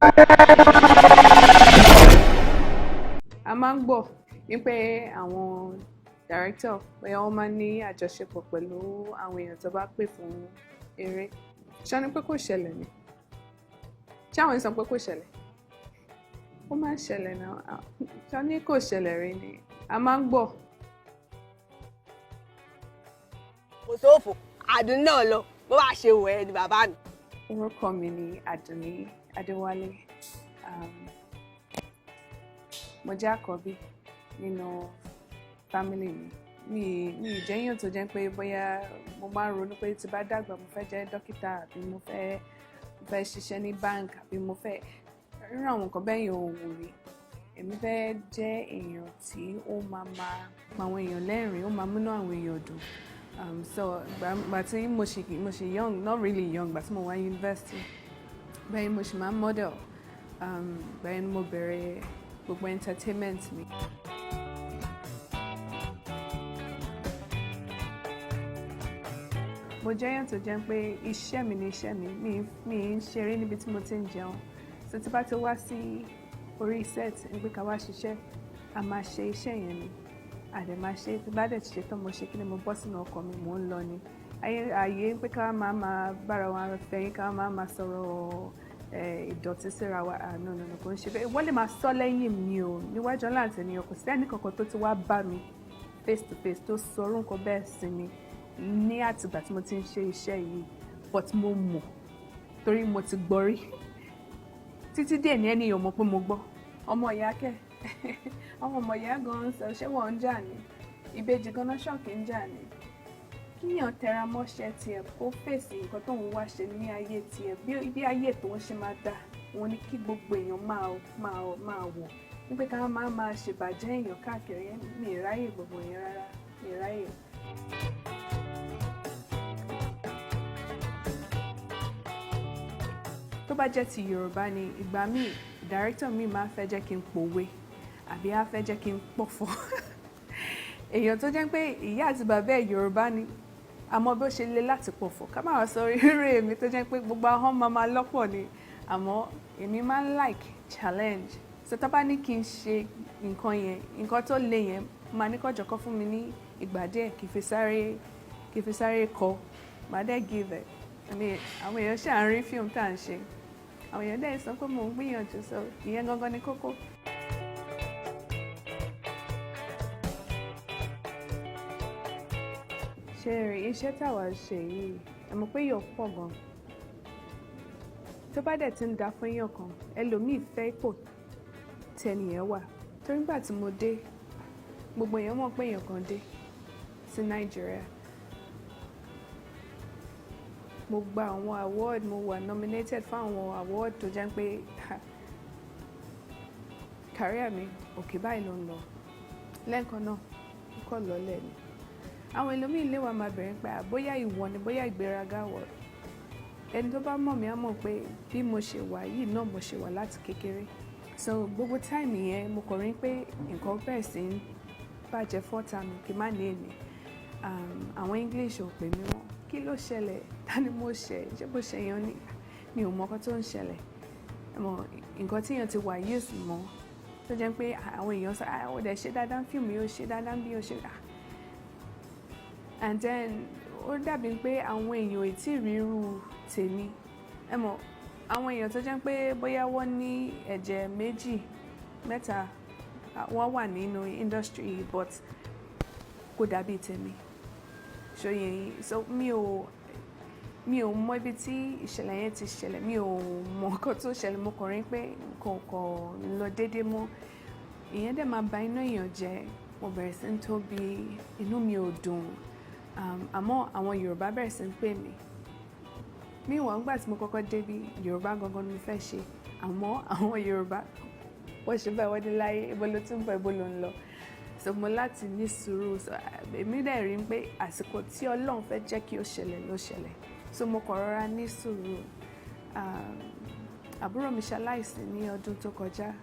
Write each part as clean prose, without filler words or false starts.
A máa ń gbọ́ wípé àwọn director pé wọ́n máa ń ní àjọṣepọ̀ pẹ̀lú àwọn èèyàn tó bá pè fún eré. Ṣé ní pé kò ṣẹlẹ̀ ni? Ṣé àwọn sọ pé kò ṣẹlẹ̀? Ó máa ń ṣẹlẹ̀ náà. Ṣé ní kò ṣẹlẹ̀ rí ni? A máa ń gbọ́. Kò sófò, àdùn náà lọ, bó bá ṣe wọ̀ ẹ́ ni bàbá mi. Orúkọ mi ni Àdùnní Adéwálé. Mo jẹ́ àkọ́bí nínú fámílì mi. Mi ì jẹ́yàn tó jẹ́ pé bóyá mo máa ń ronú pé tí bá dàgbà mo fẹ́ jẹ́ dókítà àbí mo fẹ́ ṣiṣẹ́ ní bank àbí mo fẹ́ rírun àwọn nǹkan bẹ́ẹ̀ yẹn ò wù mí. Èmi fẹ́ jẹ́ èèyàn tí ó máa pa àwọn èèyàn lẹ́rìn-ín, ó máa múnú àwọn èèyàn dùn. So gbà tí mo ṣì young, not really young, gbà tí mo wá university, bẹ́ẹ̀ mo ṣì máa ń model, bẹ́ẹ̀ mo bẹ̀rẹ̀ gbogbo entertainment mi. Mo jẹ́ èèyàn tó jẹ́ pé iṣẹ́ mi ni iṣẹ́ mi ń ṣeré níbi tí mo ti ń jẹun. So tí bá ti wá sí orí set ń pé ká wá ṣiṣẹ́, a máa ṣe iṣẹ́ yẹn ni. Àdè máa ṣe tí bá dẹ̀ ti ṣe tán mo ṣe kí ni mo bọ́ sínú ọkọ̀ mi mò ń lọ ni. Ayé ń pé ká máa bára wa fẹ̀yìn, ká máa sọ̀rọ̀ ìdọ̀tí síra wa. No, kò ń ṣe bẹ́ẹ̀. Wọ́n lè máa sọ lẹ́yìn mi o níwájú láǹtẹ̀ ni kò sí ẹnì kankan tó ti wá bá mi face to face tó sọ orúkọ bẹ́ẹ̀ sí mi ní àtìgbà tí mo ti ń ṣe iṣẹ́ yìí, but mo mọ̀ torí mo ti gbọ́ rí. Títí díẹ̀ ní ẹni yóò mọ̀ pé mo gbọ́. Ọmọ ìyá kẹ́ àwọn ọmọ ìyá gan-an sọ ṣé wọ́n ń jà ní ìbejì gan-an ṣọ́ọ̀kì ń jà ní. Kíyàn tẹra mọ́ṣẹ́ tiẹ̀ kó fèsì nǹkan tó ń wá ṣe ní ayé tiẹ̀ bí ayé tó ń ṣe máa dá wọn ni kí gbogbo èèyàn máa wọ̀ wípé ká máa ṣèbàjẹ́ èèyàn káàkiri. Mi ì ráyè gbogbo yẹn rárá, mi ì ráyè. Tó bá jẹ́ ti Yorùbá ni ìgbà míì director mi máa fẹ́ jẹ́ kí n pòwe àbí á fẹ́ jẹ́ kí n pọ̀fọ̀. Èèyàn tó jẹ́ pé ìyá àti bàbá ẹ̀ Yorùbá ni àmọ́ bí ó ṣe le láti pọ̀fọ̀ ká máa sọ irú èmi tó jẹ́ pé gbogbo ahọ́n máa lọ́pọ̀ ni àmọ́ èmi máa ń like challenge. So tá bá ní kí n ṣe nǹkan yẹn, nǹkan tó le yẹn máa ní kọ́jọ́ kọ́ fún mi ní ìgbà díẹ̀ kí fi sáré kọ́ máa dẹ́ give it. Àwọn èèyàn ṣe à ń rí fíìmù tá à ń ṣe. Àwọn èèyàn dẹ́ sọ pé mò ń gbìyànjú, so ìyẹn gangan ni kókó. Ṣé rí iṣẹ́ táwa ṣe yìí, ẹ mọ̀ pé yóò pọ̀ gan. Tó bá dẹ̀ ti ń da fún èèyàn kan, ẹlòmíì fẹ́ ipò tẹnìyẹn wà. Torí nígbà tí mo dé, gbogbo èèyàn mọ̀ pé èèyàn kan dé sí Nàìjíríà. Mo gba àwọn award, mo wà nominated fún àwọn award tó jẹ́ pé career mi òkè báyìí ló ń lọ. Lẹ́ẹ̀kan náà, ó kọ̀ lọ́lẹ̀ ni. Àwọn ẹlòmíì lè wá máa bẹ̀rẹ̀ pé bóyá ìwọ ni, bóyá ìgbéraga wọ̀. Ẹni tó bá mọ̀ mí á mọ̀ pé bí mo ṣe wà yìí náà mo ṣe wà láti kékeré. So gbogbo time yẹn mo kàn rí pé nǹkan bẹ̀rẹ̀ sí ń bàjẹ́ fọ́ta mi kí n má ní èmi. Àwọn English ò pè mí wọ́n. Kí ló ṣẹlẹ̀? Ta ni mo ṣẹ̀? Ṣé bó ṣe yan ni? Mi ò mọ nǹkan tó ń ṣẹlẹ̀. Nǹkan tí èèyàn ti wà used mọ́ tó jẹ́ pé àwọn èèyàn sọ ó dẹ̀ ṣe dáadáa fíìmù yóò ṣe dáadáa bí ó ṣe dá. And then ó dàbí pé àwọn èèyàn ò tí ì rí irú tèmi. Àwọn èèyàn tó jẹ́ pé bóyá wọ́n ní ẹ̀jẹ̀ méjì mẹ́ta wọ́n wà nínú industry but kò dàbí tèmi. Ṣòye yìí, so mi ò mọ ibi tí ìṣẹ̀lẹ̀ yẹn ti ṣẹlẹ̀, mi ò mọ nǹkan tó ṣẹlẹ̀, mo kàn rí pé nǹkan kan lọ déédéé mọ́. Ìyẹn dẹ̀ máa ba inú èèyàn jẹ́, mo bẹ̀rẹ̀ sí ń tóbi, inú mi ò dùn. Àmọ́ àwọn Yorùbá bẹ̀rẹ̀ sí ń pè mí. Mi wà nígbà tí mo kọ́kọ́ débi Yorùbá gangan ni mo fẹ́ ṣe, àmọ́ àwọn Yorùbá wọ́n ṣe báyìí wọ́n dé láyé ibo ló tún bọ̀ ibo ló ń lọ. So mo láti ní sùúrù. So èmi dẹ̀ rí pé àsìkò tí Ọlọ́run fẹ́ jẹ́ kí ó ṣẹlẹ̀ ló ṣẹlẹ̀. So mo kàn rọra ní sùúrù. Àbúrò mi ṣaláìsí ní ọdún tó kọjá.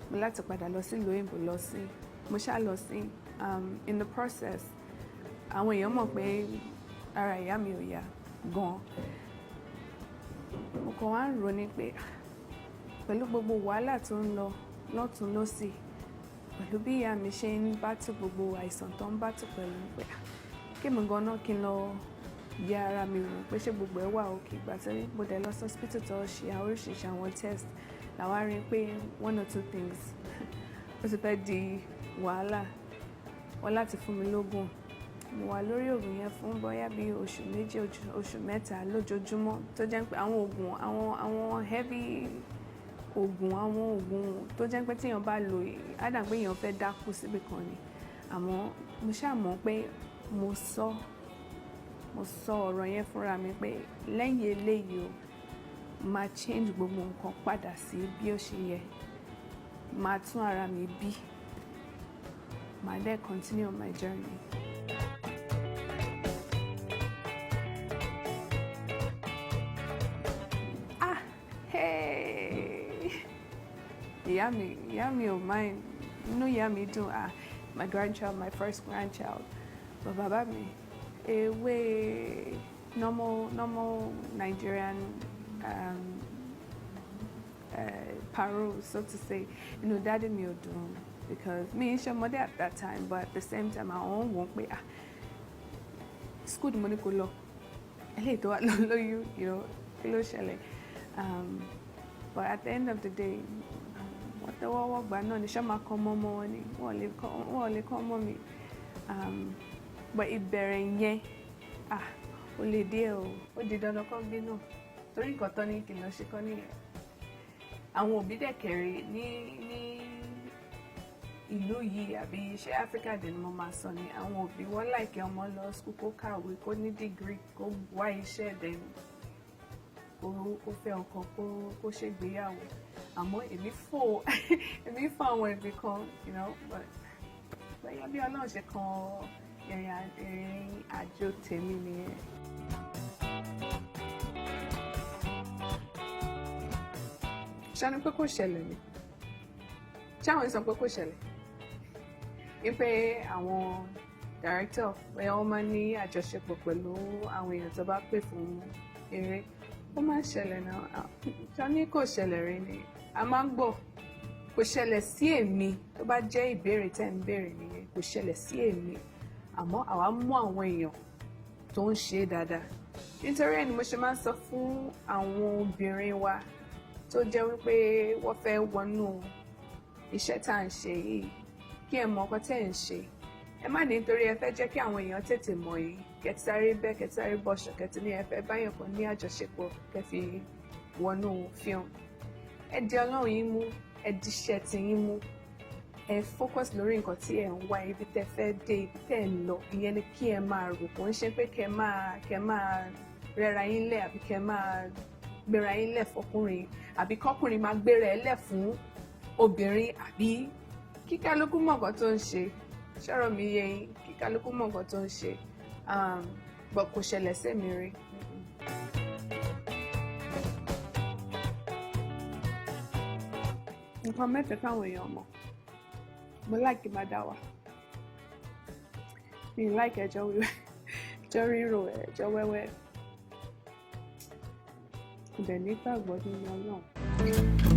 Mo láti padà lọ sí ìlú òyìnbó mo ṣá lọ sí in the process. Àwọn èèyàn mọ̀ pé ara ìyá mi ò yá gan. Mo kàn wá ń rò ní pé pẹ̀lú gbogbo wàhálà tó ń lọ lọ́tún lọ́sì, pẹ̀lú bí ìyá mi ṣe ń bátù gbogbo àìsàn tó ń bátù pẹ̀lú pé kí mi gan-an kí n lọ yẹ ara mi wò pé ṣé gbogbo ẹ̀ wà òkè. Ìgbà tí mo dẹ̀ lọ sí hospital tó ṣe àwọn oríṣiríṣi àwọn test làwa rí pé 1 or 2 things ó ti fẹ́ di wàhálà. Wọ́n láti fún mi lóògùn. Mo wà lórí oògùn yẹn fún bóyá bí oṣù 2 oṣù 3 lójoojúmọ́ tó jẹ́ pé àwọn oògùn àwọn heavy oògùn àwọn oògùn tó jẹ́ pé tíyàn bá lò á dà pé èèyàn fẹ́ dákú síbì kan ni. Àmọ́ mo ṣáà mọ̀ pé mo sọ ọ̀rọ̀ yẹn fúnra mi pé lẹ́yìn eléyìí o máa change gbogbo nǹkan padà sí bí ó ṣe yẹ, máa tún ara mi bí, máa dẹ̀ continue on my journey. Ìyá mi ò mind, inú ìyá mi dùn, my grandchild, my first grandchild. But bàbá mi, ewé normal Nigerian parole, so to say. Inú daddy mi ò dùn because me ń ṣe ọmọdé at that time, but at the same time àwọn òun wò pé school mo ní kó lọ, eléyìí tó wà lóyún, kí ló ṣẹlẹ̀. But at the end of the day, wọ́n tẹ́wọ́ gbà náà ní ṣọ́ máa kọ́ ọmọ wọn ni wọ́n lè kọ́ ọmọ mi. But ìbẹ̀rẹ̀ yẹn ó lè díẹ̀ o, ó di dandan kọ́ gbé náà torí nǹkan tán ní kí n lọ ṣe kọ́ nìyẹn. Àwọn òbí dẹ̀ kẹ̀rẹ̀ ní ìlú yìí àbí iṣẹ́ Áfíríkà dẹ̀ ni mo máa sọ ni àwọn òbí wọ́n láìkẹ́ ọmọ lọ school kó kàwé kó ní degree kó wá iṣẹ́ dẹ̀ kó fẹ́ ọkọ kó ṣègbéyàwó. Àmọ́ èmi fò àwọn ibì kan, but bóyá bí Ọlọ́run ṣe kan ìrìn àjò tèmi nìyẹn. Ṣáà ní pé kò ṣẹlẹ̀ ni? Ṣáwọn sọ pé kò ṣẹlẹ̀? Wípé àwọn director bóyá wọ́n máa ń ní àjọṣepọ̀ pẹ̀lú àwọn èèyàn tó bá pè fún eré. Ó máa ń ṣẹlẹ̀ náà. Ṣáà ní kò ṣẹlẹ̀ rí ni? A máa ń gbọ́. Kò ṣẹlẹ̀ sí èmi tó bá jẹ́ ìbéèrè tẹ́ ń béèrè nìyẹn. Kò ṣẹlẹ̀ sí èmi. Àmọ́ àwa mú àwọn èèyàn tó ń ṣe dáadáa. Nítorí ẹni mo ṣe máa ń sọ fún àwọn obìnrin wa tó jẹ́ wípé wọ́n fẹ́ wọnú iṣẹ́ tá à ń ṣe yìí kí ẹ mọ̀ ọkọ tẹ́ ń ṣe. Ẹ má ní nítorí ẹ fẹ́ jẹ́ kí àwọn èèyàn tètè mọ̀ yìí kẹtìsáré bẹ́ẹ̀ kẹtìsáré bọ́ṣọ̀ kẹtì ní ẹ fẹ́ báyọ̀ kan ní àjọṣepọ̀ kẹfì wọnú fíìmù. Ẹ di Ọlọ́run yín mú, ẹ di iṣẹ́ tí yín mú, ẹ focus lórí nǹkan tí ẹ ń wá, ibi tẹ́ fẹ́ dé, ibi tẹ́ ń lọ. Ìyẹn ni kí ẹ máa rò, kò ń ṣe pé kẹ máa rẹra yín lẹ̀ àbí kẹ máa gbéra yín lẹ̀ fọkùnrin àbí kọkùnrin máa gbéra ẹ lẹ̀ fún obìnrin àbí kíkálukú mọ̀ nǹkan tó ń ṣe. Ṣọ́rọ̀ mi yé yín, kíkálukú mọ̀ nǹkan tó ń ṣe. But kò ṣẹlẹ̀ sí mi rí. Nǹkan mẹ́fẹ̀ẹ́ káwọn èèyàn mọ̀. Mo like máa dá wà. Mi like ẹjọ́ wíwẹ́, ẹjọ́ rírò, ẹjọ́ wẹ́wẹ́. Ibẹ̀ nígbàgbọ́ nínú Ọlọ́run.